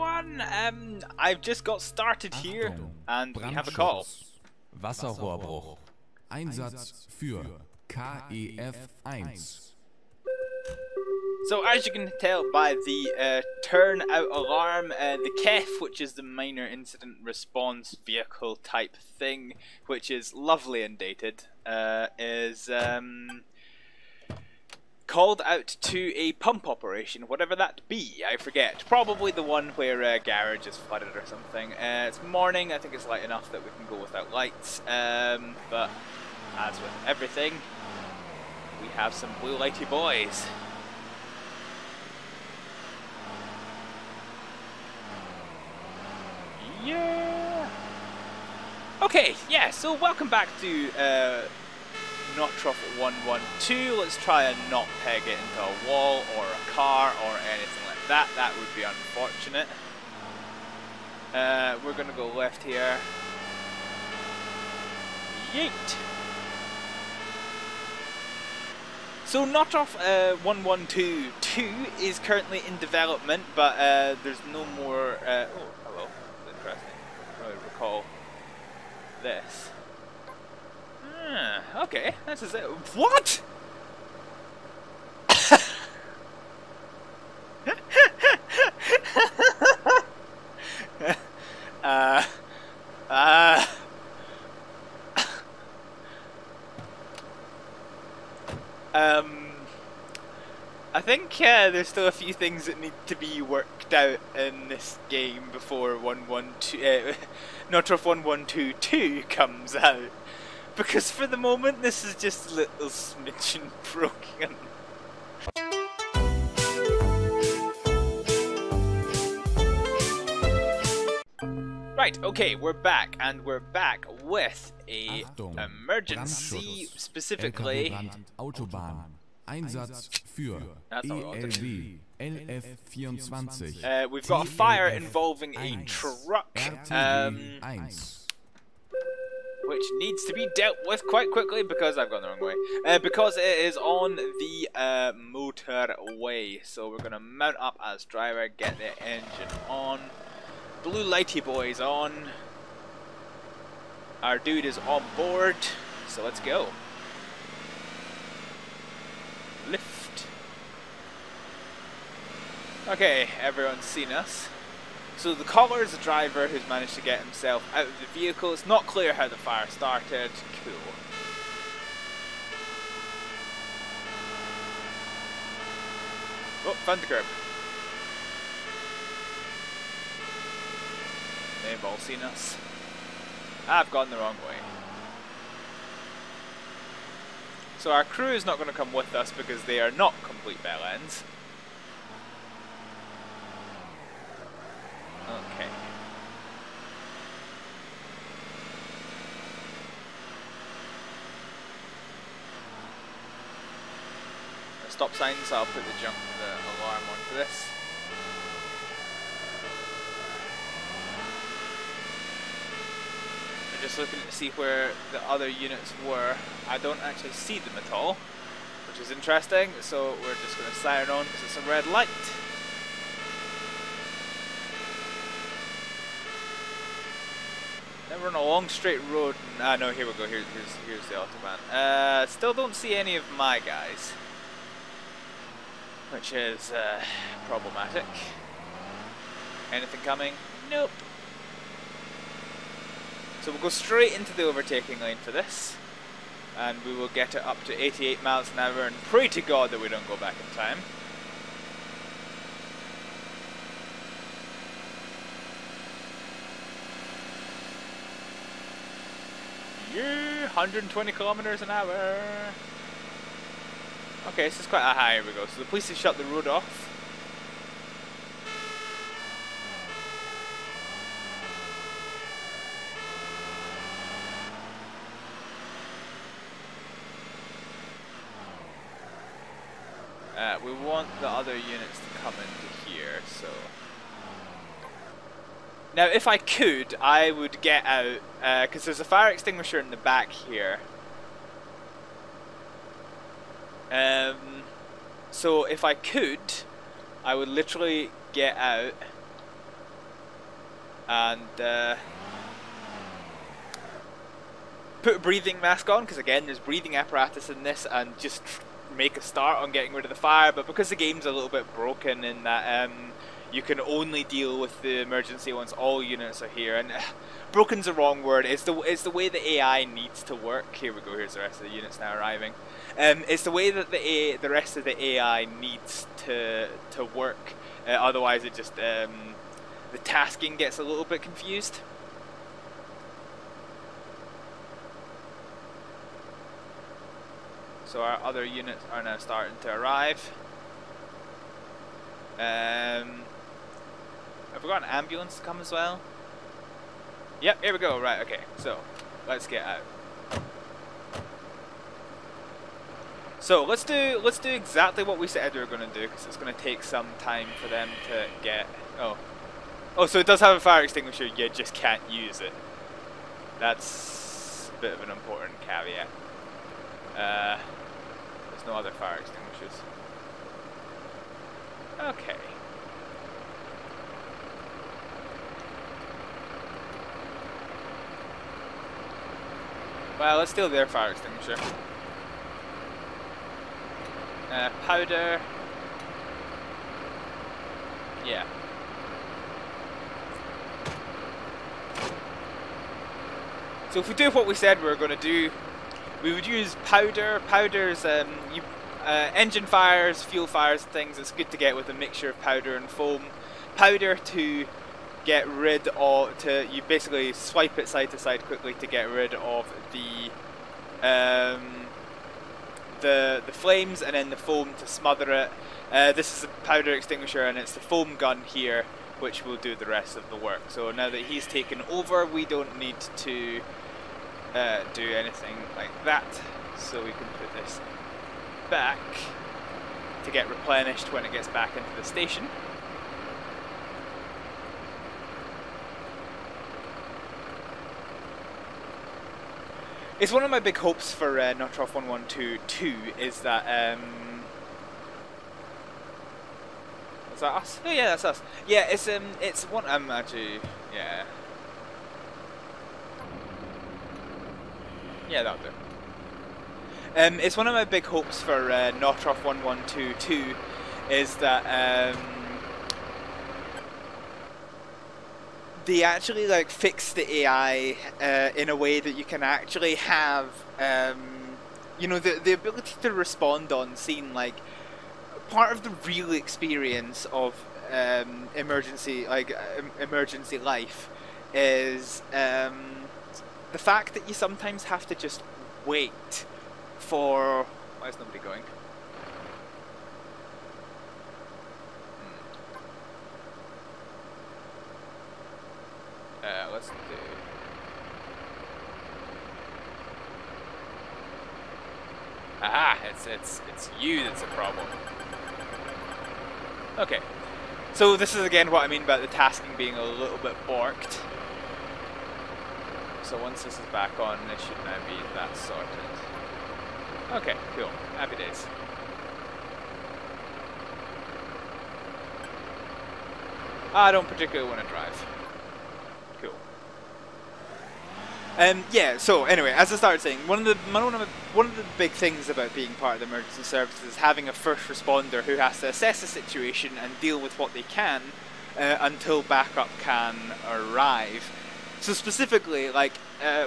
everyone! I've just got started here, and we have a call. Wasserrohrbruch. Einsatz für KEF1. So as you can tell by the turn out alarm, the KEF, which is the minor incident response vehicle type thing, which is lovely and dated, is called out to a pump operation, whatever that be, I forget. Probably the one where a garage is flooded or something. It's morning, I think it's light enough that we can go without lights, but as with everything, we have some blue lighty boys. Yeah. Okay, yeah, so welcome back to Notruf 112. Let's try and not peg it into a wall or a car or anything like that. That would be unfortunate. We're gonna go left here. Yeet! So Notruf 1122 is currently in development, but there's no more... oh, hello. That's interesting. I recall this. Okay, this is it. What? I think there's still a few things that need to be worked out in this game before Notruf 1122 comes out. Because for the moment, this is just a little smidgen broken. Right, okay, we're back, and we're back with a emergency, specifically... Autobahn. Einsatz für ELW LF24. We've got a fire involving a truck, which needs to be dealt with quite quickly because I've gone the wrong way. Because it is on the motorway. So we're going to mount up as driver, get the engine on. Blue lighty boys on. Our dude is on board. So let's go. Lift. Okay, everyone's seen us. So the caller is a driver who's managed to get himself out of the vehicle. It's not clear how the fire started. Cool. Oh, found the curb. They've all seen us. I've gone the wrong way. So our crew is not going to come with us because they are not complete bellends. Okay. Stop signs, so I'll put the alarm onto this. We're just looking to see where the other units were. I don't actually see them at all, which is interesting, so we're just going to siren on because it's a red light. Then we're on a long straight road. No, here we go. Here's the autobahn. Still don't see any of my guys, which is problematic. Anything coming? Nope. So we'll go straight into the overtaking lane for this, and we will get it up to 88 miles an hour and pray to God that we don't go back in time. Yeah, 120 kilometers an hour. Okay, this is quite a high. Here we go. So the police have shut the road off. We want the other units to come into here, so... Now, if I could, I would get out, because there's a fire extinguisher in the back here. So if I could, I would literally get out and put a breathing mask on, because again there's breathing apparatus in this, and just make a start on getting rid of the fire. But because the game's a little bit broken in that you can only deal with the emergency once all units are here, and broken's the wrong word, it's the way the AI needs to work. Here we go, here's the rest of the units now arriving. It's the way that the rest of the AI needs to work, otherwise it just the tasking gets a little bit confused. So our other units are now starting to arrive. Have we got an ambulance to come as well? Yep, here we go. Right, okay. So let's get out. So let's do exactly what we said we were going to do, because it's going to take some time for them to get. Oh, so it does have a fire extinguisher. You just can't use it. That's a bit of an important caveat. There's no other fire extinguishers. Okay. Well, let's steal their fire extinguisher. Powder. Yeah. So if we do what we said we were going to do, we would use powder. Powder's engine fires, fuel fires and things. It's good to get with a mixture of powder and foam. Powder to get rid of, you basically swipe it side to side quickly to get rid of the flames, and then the foam to smother it. This is a powder extinguisher, and it's the foam gun here which will do the rest of the work. So now that he's taken over, we don't need to do anything like that. So we can put this back to get replenished when it gets back into the station. It's one of my big hopes for Notruf 1122 is that is that us? Oh yeah, that's us. Yeah, it's one. Actually, yeah, that'll do. It's one of my big hopes for Notruf 1122 is that they actually like fix the AI in a way that you can actually have you know, the ability to respond on scene. Like, part of the real experience of emergency life is the fact that you sometimes have to just wait for. Why is nobody going? Let's do. Aha! It's you that's a problem. Okay, so this is again what I mean about the tasking being a little bit borked. So once this is back on, it should now be that sorted. Okay, cool. Happy days. I don't particularly want to drive. Cool. Yeah, so anyway, as I started saying, one of the big things about being part of the emergency services is having a first responder who has to assess the situation and deal with what they can until backup can arrive. So specifically, like,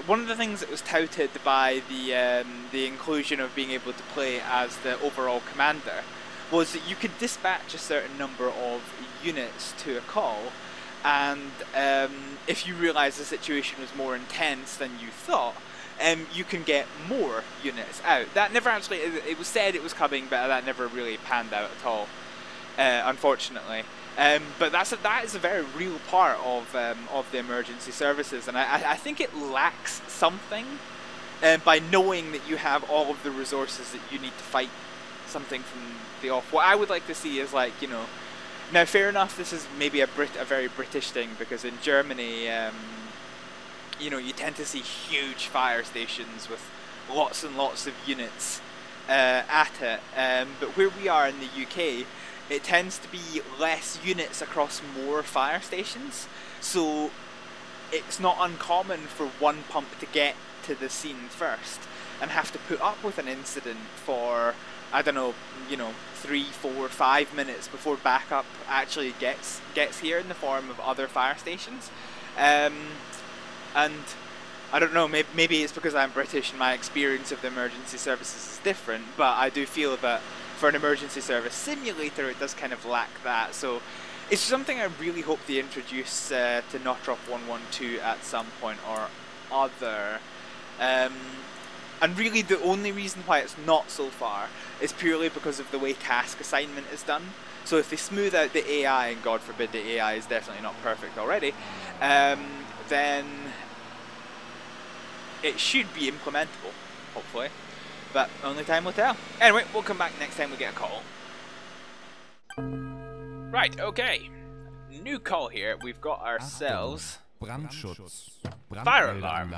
one of the things that was touted by the inclusion of being able to play as the overall commander was that you could dispatch a certain number of units to a call, and if you realise the situation was more intense than you thought, you can get more units out. That never actually, it was said it was coming, but that never really panned out at all, unfortunately. But that is a very real part of the emergency services, and I think it lacks something by knowing that you have all of the resources that you need to fight something from the off. What I would like to see is, like, you know, now fair enough, this is maybe a very British thing, because in Germany, you know, you tend to see huge fire stations with lots and lots of units at it, but where we are in the UK, it tends to be less units across more fire stations. So it's not uncommon for one pump to get to the scene first and have to put up with an incident for, I don't know, 3, 4, 5 minutes before backup actually gets here in the form of other fire stations. And I don't know, maybe it's because I'm British and my experience of the emergency services is different, but I do feel that for an emergency service simulator it does kind of lack that. So it's something I really hope they introduce to Notruf 112 at some point or other. And really the only reason why it's not so far is purely because of the way task assignment is done. So if they smooth out the AI, and God forbid the AI is definitely not perfect already, then it should be implementable, hopefully. But only time will tell. Anyway, we'll come back next time we get a call. Right, okay. New call here. We've got ourselves Brandschutz. fire alarm.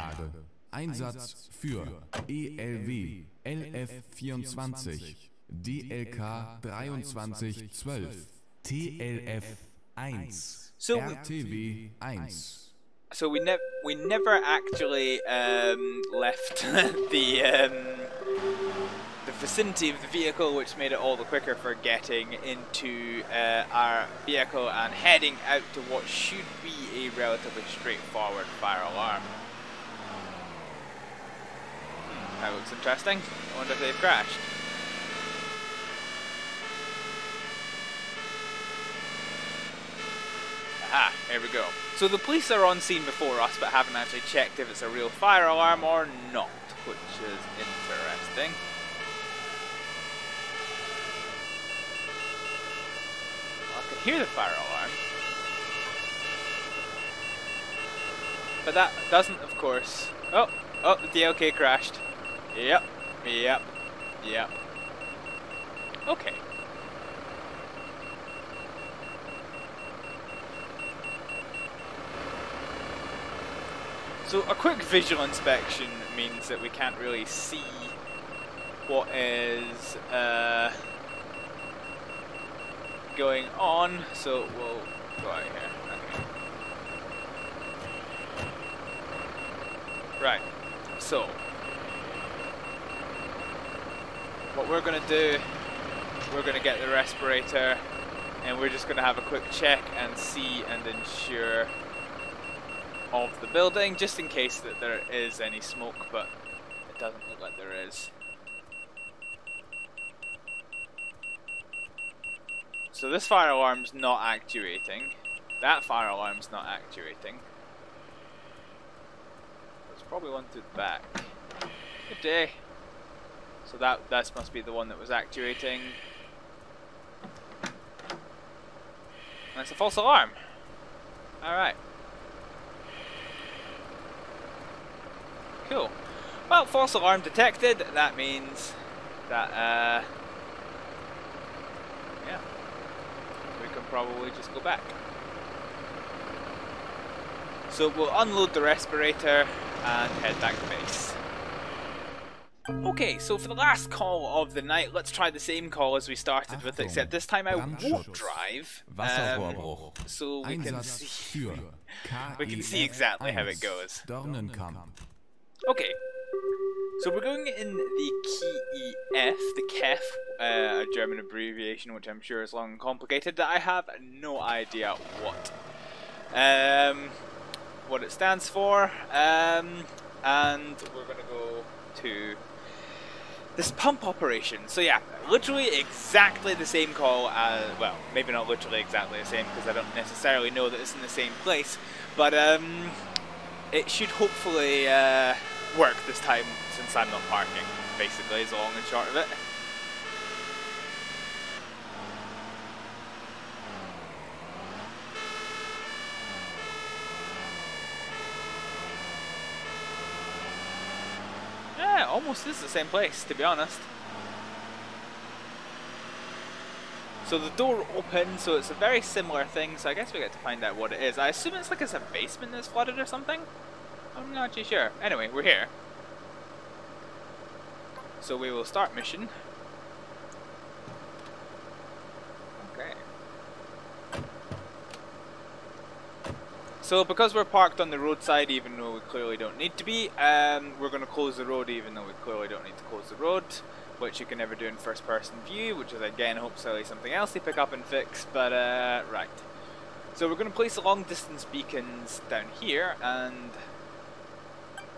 Einsatz für ELW LF24 DLK 2312 TLF 1 So RTW 1. So we never actually left the vicinity of the vehicle, which made it all the quicker for getting into our vehicle and heading out to what should be a relatively straightforward fire alarm. That looks interesting. I wonder if they've crashed. Aha, here we go. So the police are on scene before us, but haven't actually checked if it's a real fire alarm or not, which is interesting. I can hear the fire alarm. But that doesn't, of course... Oh, the DLK crashed. Yep. Okay. So a quick visual inspection means that we can't really see what is going on, so we'll go out here. Okay. Right, so what we're going to do, we're going to get the respirator and we're just going to have a quick check and see and ensure of the building, just in case that there is any smoke, but it doesn't look like there is. So this fire alarm's not actuating. That fire alarm's not actuating. There's probably one through the back. Good day. So that must be the one that was actuating. And it's a false alarm. Alright. Cool. Well, false alarm detected. That means that, yeah, we can probably just go back. So we'll unload the respirator and head back to base. Okay, so for the last call of the night, let's try the same call as we started with, except this time I won't drive, so we can see exactly how it goes. Okay, so we're going in the KEF, the KEF, a German abbreviation which I'm sure is long and complicated, that I have no idea what it stands for, and we're going to go to this pump operation. So yeah, literally exactly the same call as, well, maybe not literally exactly the same because I don't necessarily know that it's in the same place, but it should hopefully work this time since I'm not parking, basically, is the long and short of it. Yeah, almost is the same place, to be honest. So the door opens, so it's a very similar thing, so I guess we get to find out what it is. I assume it's like it's a basement that's flooded or something? I'm not too sure. Anyway, we're here. So we will start mission. Okay. So because we're parked on the roadside even though we clearly don't need to be, we're going to close the road even though we clearly don't need to close the road, which you can never do in first person view, which is again hopefully something else they pick up and fix, but right. So we're going to place the long distance beacons down here, and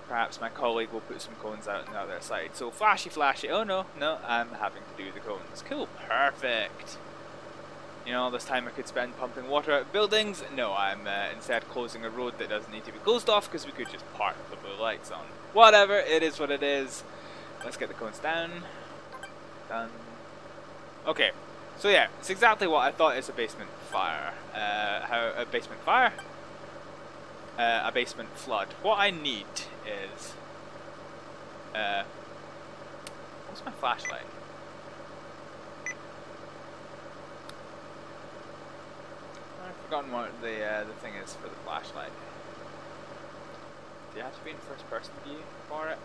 perhaps my colleague will put some cones out on the other side. So flashy flashy, oh no, I'm having to do the cones. Cool, perfect. You know, all this time I could spend pumping water out of buildings. No, I'm instead closing a road that doesn't need to be closed off because we could just park the blue lights on. Whatever, it is what it is. Let's get the cones down. Done. Okay, so yeah, it's exactly what I thought is a basement fire. A basement fire? A basement flood. What I need is... what's my flashlight? I've forgotten what the thing is for the flashlight. Do you have to be in first person view for it?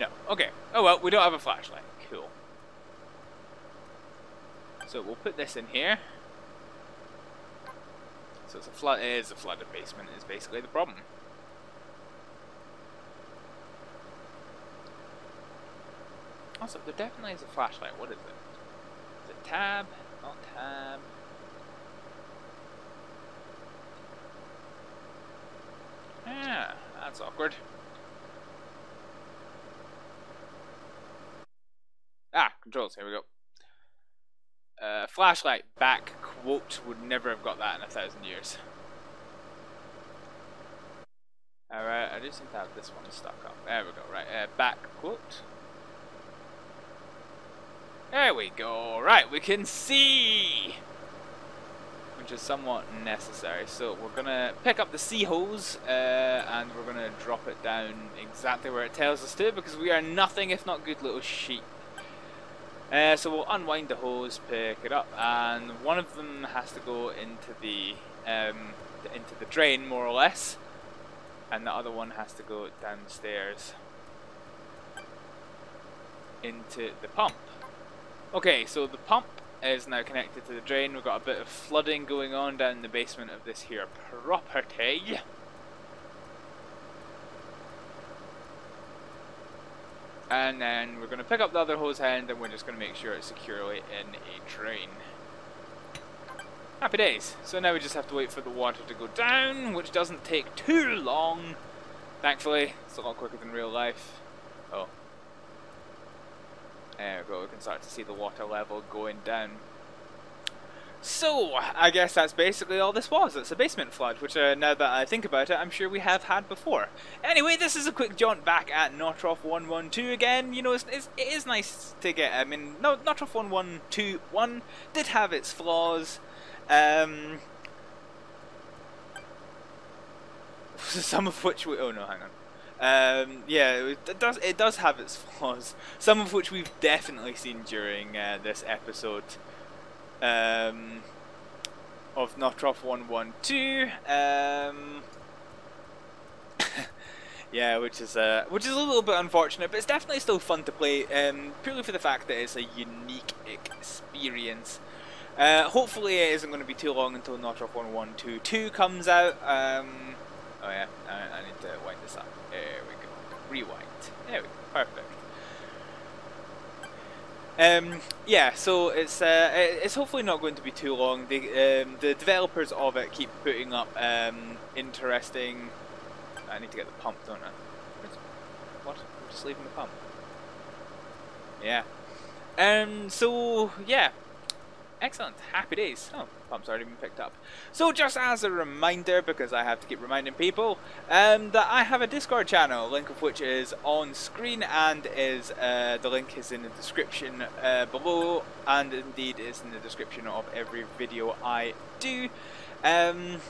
No. Okay. Oh well, we don't have a flashlight. Cool. So we'll put this in here. So it's a flood. It is a flooded basement. Is basically the problem. Also, there definitely is a flashlight. What is it? Is it tab? Not tab. Yeah, that's awkward. Ah, controls. Here we go. Flashlight back quote, would never have got that in 1,000 years. Alright, I just seem to have this one stuck up. There we go, right, back quote. There we go, right, we can see! Which is somewhat necessary. So we're gonna pick up the sea hose, and we're gonna drop it down exactly where it tells us to, because we are nothing if not good little sheep. So we'll unwind the hose, pick it up, and one of them has to go into the drain, more or less, and the other one has to go downstairs into the pump. Okay, so the pump is now connected to the drain. We've got a bit of flooding going on down in the basement of this here property. And then we're going to pick up the other hose end and we're just going to make sure it's securely in a drain. Happy days. So now we just have to wait for the water to go down, which doesn't take too long. Thankfully, it's a lot quicker than real life. Oh. There we go, we can start to see the water level going down. So, I guess that's basically all this was. It's a basement flood, which now that I think about it, I'm sure we have had before. Anyway, this is a quick jaunt back at Notruf 112 again. You know, it is nice to get, I mean, no, Notruf 112 did have its flaws. Some of which we, oh no, hang on. Yeah, it does have its flaws. Some of which we've definitely seen during this episode. Of Notruf 112, yeah, which is a little bit unfortunate, but it's definitely still fun to play, purely for the fact that it's a unique experience. Hopefully it isn't going to be too long until Notruf 112 comes out. Oh yeah, I need to wind this up. There we go. Rewind. There we go. Perfect. Yeah, so it's hopefully not going to be too long. The developers of it keep putting up interesting. I need to get the pump, don't I? What? I'm just leaving the pump. Yeah. So yeah. Excellent. Happy days. Oh, pump's already been picked up. So just as a reminder, because I have to keep reminding people, that I have a Discord channel, link of which is on screen, and is the link is in the description below, and indeed is in the description of every video I do. And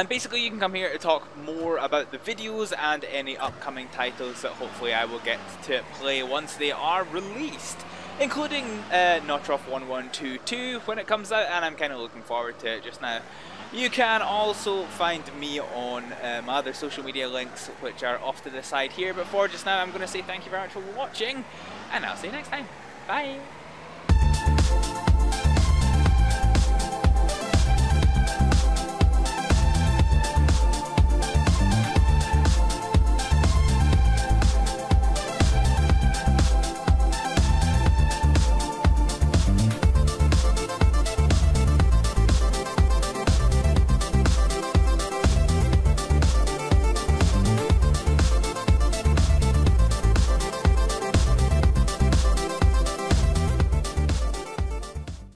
basically you can come here to talk more about the videos and any upcoming titles that hopefully I will get to play once they are released, including Notruf 1122 when it comes out, and I'm kind of looking forward to it just now. You can also find me on my other social media links, which are off to the side here, but for just now I'm going to say thank you very much for watching, and I'll see you next time. Bye!